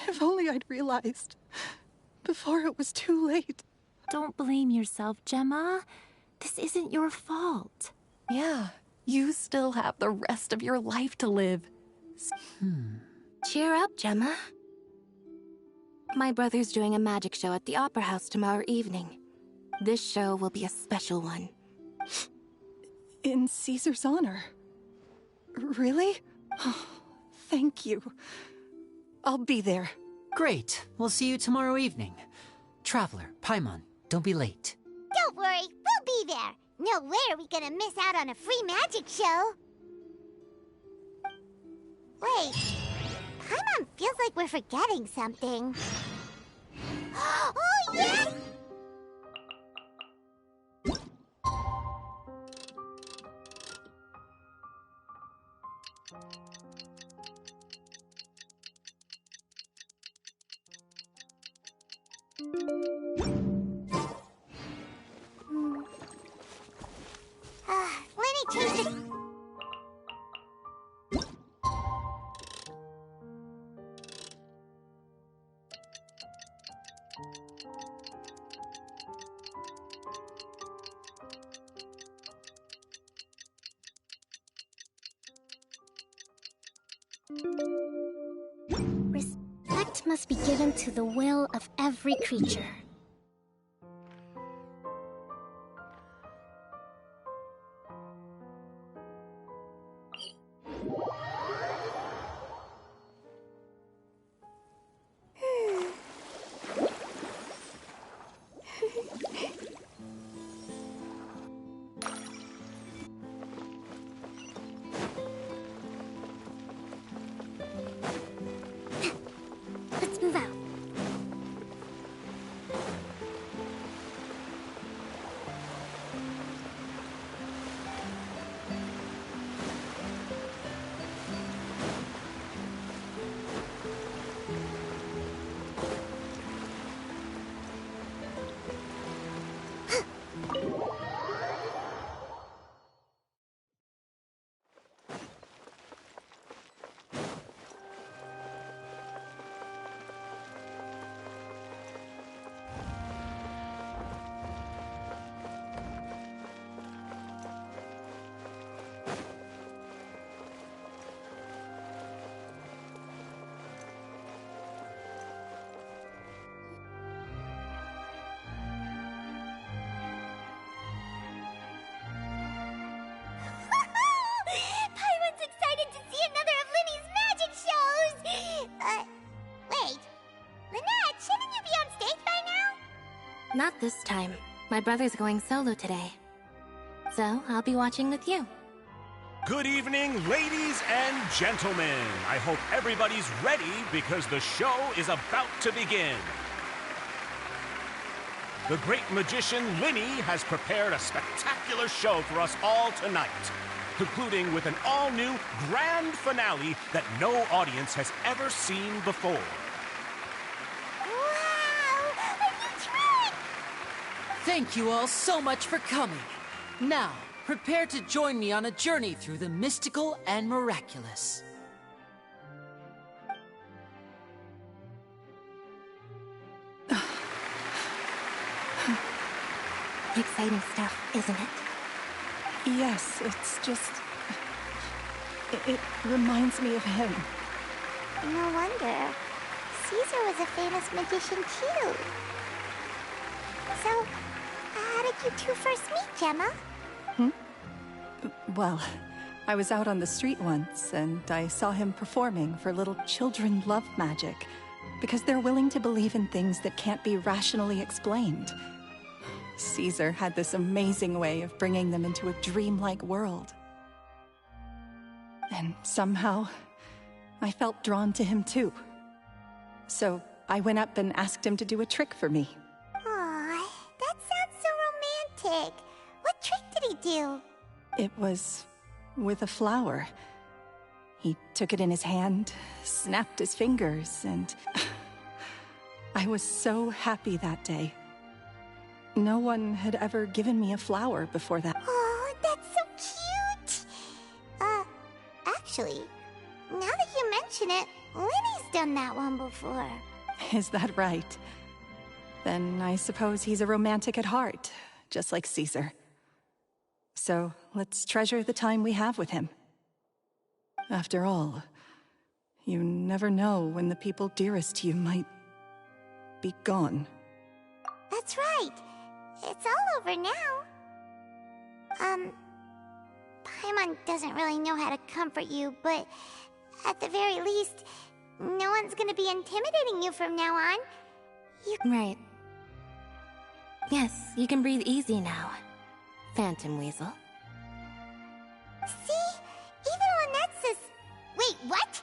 If only I'd realized before it was too late. Don't blame yourself, Gemma. This isn't your fault. Yeah, you still have the rest of your life to live. Cheer up, Gemma. My brother's doing a magic show at the Opera House tomorrow evening. This show will be a special one. In Caesar's honor? Really? Oh, thank you. I'll be there. Great. We'll see you tomorrow evening. Traveler, Paimon, don't be late. Don't worry, we'll be there. No way are we gonna miss out on a free magic show. Wait, Paimon feels like we're forgetting something. Oh, yes! Lenny changed it. Respect must be given to the will of every creature. Let's move out. Paimon's excited to see another of Linny's magic shows! Wait. Lynette, shouldn't you be on stage by now? Not this time. My brother's going solo today. So, I'll be watching with you. Good evening, ladies and gentlemen. I hope everybody's ready because the show is about to begin. The great magician Linny has prepared a spectacular show for us all tonight, concluding with an all-new grand finale that no audience has ever seen before. Wow! Are you trying? Thank you all so much for coming. Now, prepare to join me on a journey through the mystical and miraculous. Exciting stuff, isn't it? Yes, it's just... It reminds me of him. No wonder. Caesar was a famous magician too. So, how did you two first meet, Gemma? Well, I was out on the street once, and I saw him performing for little children love magic, because they're willing to believe in things that can't be rationally explained. Caesar had this amazing way of bringing them into a dreamlike world. And somehow, I felt drawn to him too. So I went up and asked him to do a trick for me. Aw, that sounds so romantic. What trick did he do? It was with a flower. He took it in his hand, snapped his fingers, and I was so happy that day. No one had ever given me a flower before that. Oh, that's so cute! Actually, now that you mention it, Linny's done that one before. Is that right? Then I suppose he's a romantic at heart, just like Caesar. So let's treasure the time we have with him. After all, you never know when the people dearest to you might be gone. That's right. It's all over now. Paimon doesn't really know how to comfort you, but at the very least, no one's gonna be intimidating you from now on. Right. Yes, you can breathe easy now, Phantom Weasel. See? Even Lynette says... Wait, what?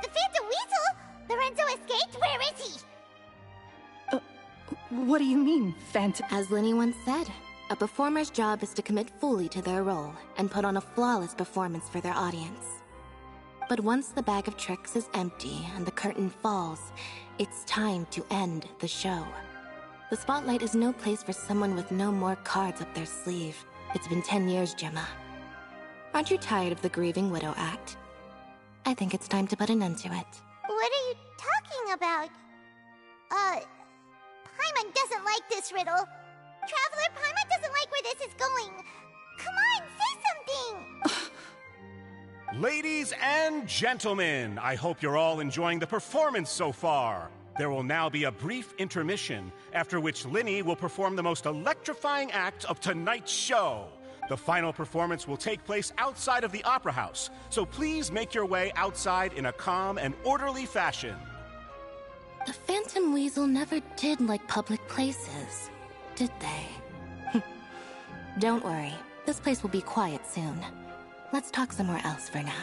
The Phantom Weasel? Lorenzo escaped? Where is he? What do you mean, Phantom? As Linny once said, a performer's job is to commit fully to their role and put on a flawless performance for their audience. But once the bag of tricks is empty and the curtain falls, it's time to end the show. The spotlight is no place for someone with no more cards up their sleeve. It's been 10 years, Gemma. Aren't you tired of the grieving widow act? I think it's time to put an end to it. What are you talking about? Paimon doesn't like this riddle. Traveler, Paimon doesn't like where this is going. Come on, say something! Ladies and gentlemen, I hope you're all enjoying the performance so far. There will now be a brief intermission, after which Linny will perform the most electrifying act of tonight's show. The final performance will take place outside of the Opera House, so please make your way outside in a calm and orderly fashion. The Phantom Weasel never did like public places, did they? Don't worry, this place will be quiet soon. Let's talk somewhere else for now.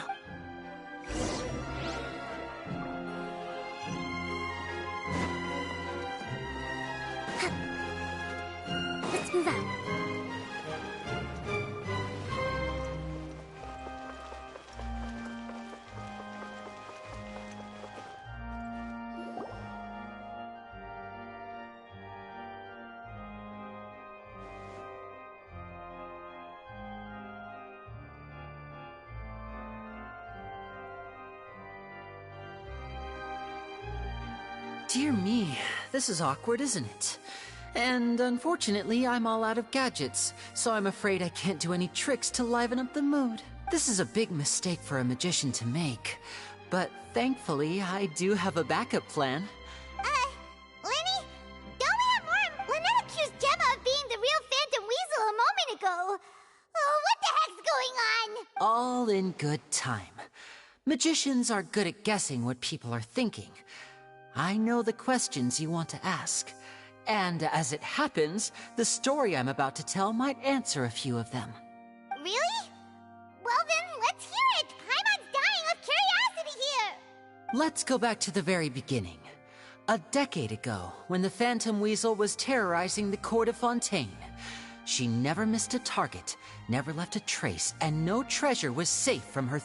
Let's move out. Dear me, this is awkward, isn't it? And unfortunately, I'm all out of gadgets, so I'm afraid I can't do any tricks to liven up the mood. This is a big mistake for a magician to make, but thankfully, I do have a backup plan. Linny? Don't we have more? Lynette accused Gemma of being the real Phantom Weasel a moment ago. Oh, what the heck's going on? All in good time. Magicians are good at guessing what people are thinking. I know the questions you want to ask. And as it happens, the story I'm about to tell might answer a few of them. Really? Well then, let's hear it! Paimon's dying of curiosity here! Let's go back to the very beginning. A decade ago, when the Phantom Weasel was terrorizing the court of Fontaine. She never missed a target, never left a trace, and no treasure was safe from her.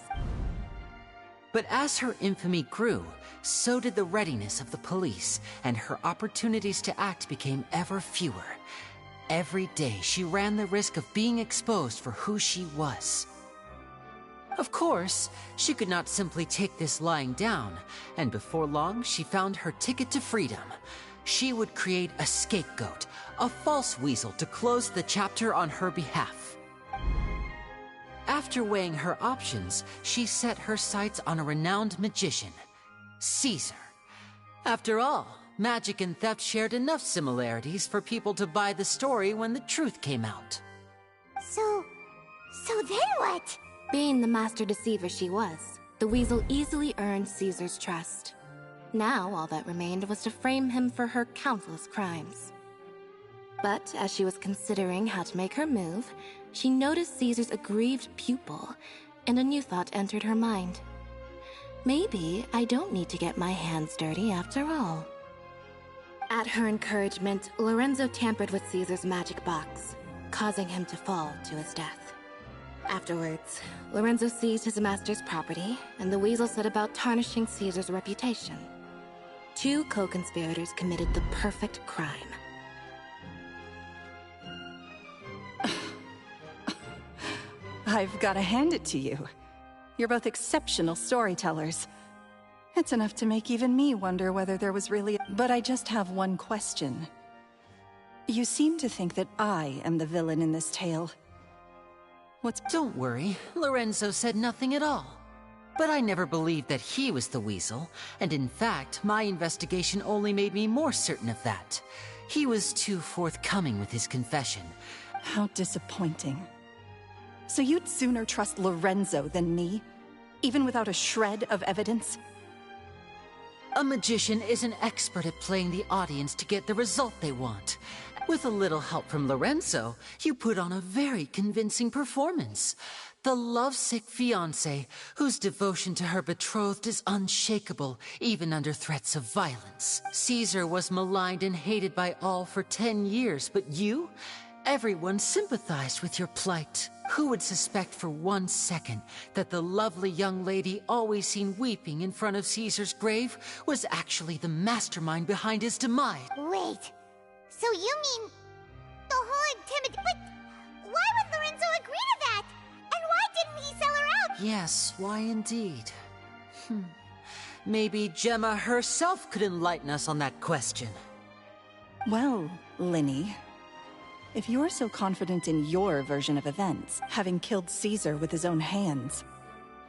But as her infamy grew, so did the readiness of the police, and her opportunities to act became ever fewer. Every day, she ran the risk of being exposed for who she was. Of course, she could not simply take this lying down, and before long, she found her ticket to freedom. She would create a scapegoat, a false weasel to close the chapter on her behalf. After weighing her options, she set her sights on a renowned magician, Caesar. After all, magic and theft shared enough similarities for people to buy the story when the truth came out. So then what? Being the master deceiver she was, the weasel easily earned Caesar's trust. Now all that remained was to frame him for her countless crimes. But as she was considering how to make her move, she noticed Caesar's aggrieved pupil, and a new thought entered her mind. Maybe I don't need to get my hands dirty after all. At her encouragement, Lorenzo tampered with Caesar's magic box, causing him to fall to his death. Afterwards, Lorenzo seized his master's property, and the weasel set about tarnishing Caesar's reputation. Two co-conspirators committed the perfect crime. I've got to hand it to you. You're both exceptional storytellers. It's enough to make even me wonder whether there was really... But I just have one question. You seem to think that I am the villain in this tale. Don't worry, Lorenzo said nothing at all. But I never believed that he was the weasel, and in fact, my investigation only made me more certain of that. He was too forthcoming with his confession. How disappointing. So you'd sooner trust Lorenzo than me? Even without a shred of evidence? A magician is an expert at playing the audience to get the result they want. With a little help from Lorenzo, you put on a very convincing performance. The lovesick fiancé, whose devotion to her betrothed is unshakable, even under threats of violence. Caesar was maligned and hated by all for 10 years, but you? Everyone sympathized with your plight. Who would suspect for 1 second that the lovely young lady always seen weeping in front of Caesar's grave was actually the mastermind behind his demise? Wait, so you mean the whole But why would Lorenzo agree to that? And why didn't he sell her out? Yes, why indeed? Maybe Gemma herself could enlighten us on that question. Well, Linny, if you're so confident in your version of events, having killed Caesar with his own hands,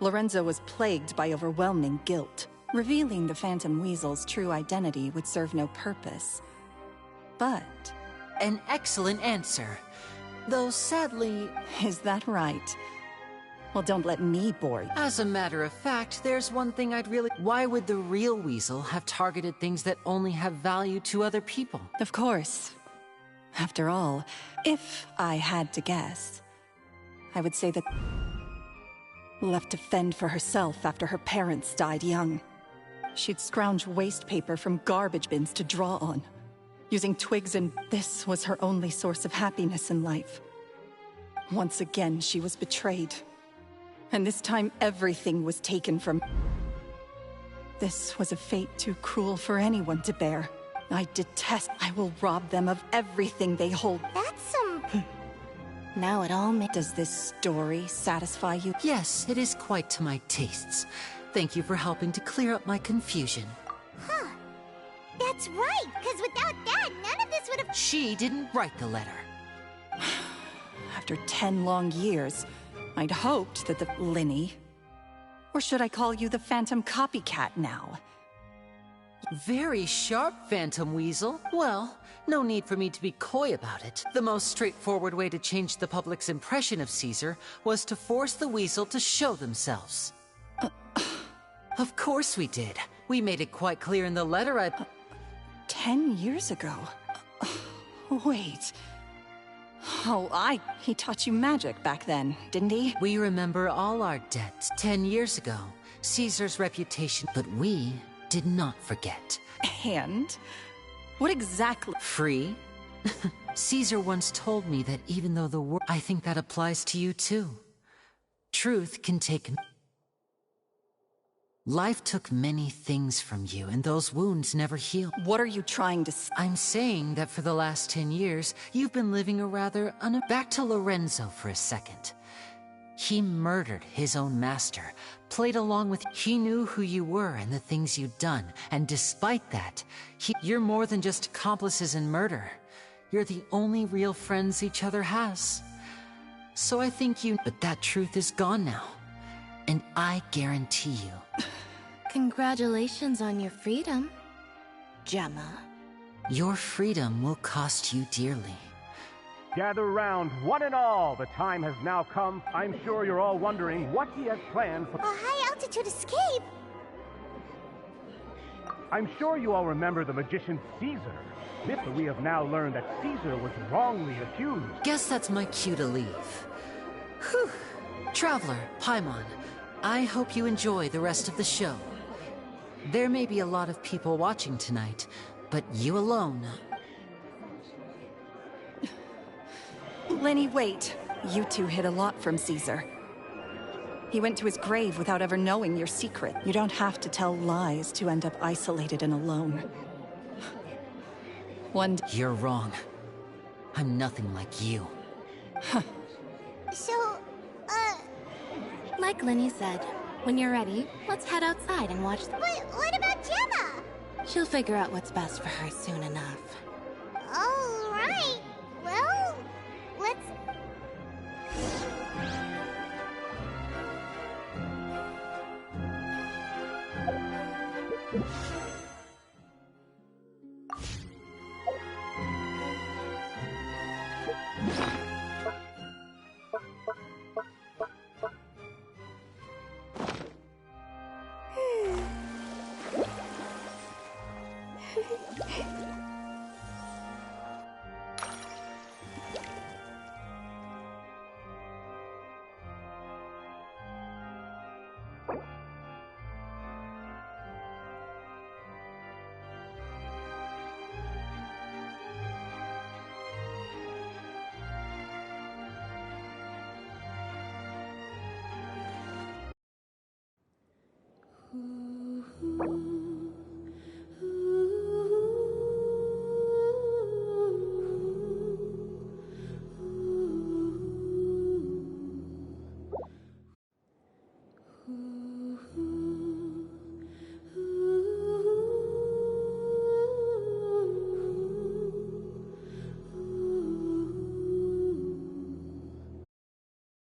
Lorenzo was plagued by overwhelming guilt. Revealing the Phantom Weasel's true identity would serve no purpose. But... An excellent answer. Though sadly... Is that right? Well, don't let me bore you. As a matter of fact, there's one thing I'd really... Why would the real Weasel have targeted things that only have value to other people? Of course. After all, if I had to guess, I would say that... left to fend for herself after her parents died young. She'd scrounge waste paper from garbage bins to draw on, using twigs, and this was her only source of happiness in life. Once again, she was betrayed. And this time, everything was taken from... This was a fate too cruel for anyone to bear. I detest... I will rob them of everything they hold. That's some... Now it all makes... Does this story satisfy you? Yes, it is quite to my tastes. Thank you for helping to clear up my confusion. Huh. That's right, because without that, none of this would have... She didn't write the letter. After 10 long years, I'd hoped that the... Linny. Or should I call you the Phantom Copycat now? Very sharp, Phantom Weasel. Well, no need for me to be coy about it. The most straightforward way to change the public's impression of Caesar was to force the Weasel to show themselves. Of course we did. We made it quite clear in the letter 10 years ago? Wait... Oh, he taught you magic back then, didn't he? We remember all our debts 10 years ago. Caesar's reputation, but we did not forget. And? What exactly? Free? Caesar once told me that even though the world... I think that applies to you too. Truth can take... Life took many things from you, and those wounds never healed. What are you trying to say? I'm saying that for the last 10 years, you've been living a rather Back to Lorenzo for a second. He murdered his own master, played along with... He knew who you were and the things you'd done, and despite that, you're more than just accomplices in murder. You're the only real friends each other has. So I think you... But that truth is gone now. And I guarantee you... Congratulations on your freedom, Gemma. Your freedom will cost you dearly. Gather round, one and all. The time has now come. I'm sure you're all wondering what he has planned for... A high-altitude escape? I'm sure you all remember the magician Caesar. But we have now learned that Caesar was wrongly accused. Guess that's my cue to leave. Whew. Traveler, Paimon, I hope you enjoy the rest of the show. There may be a lot of people watching tonight, but you alone... Lenny, wait. You two hid a lot from Caesar. He went to his grave without ever knowing your secret. You don't have to tell lies to end up isolated and alone. You're wrong. I'm nothing like you. So, Like Lenny said, when you're ready, let's head outside and watch the... What about Gemma? She'll figure out what's best for her soon enough. All right. Well, let's...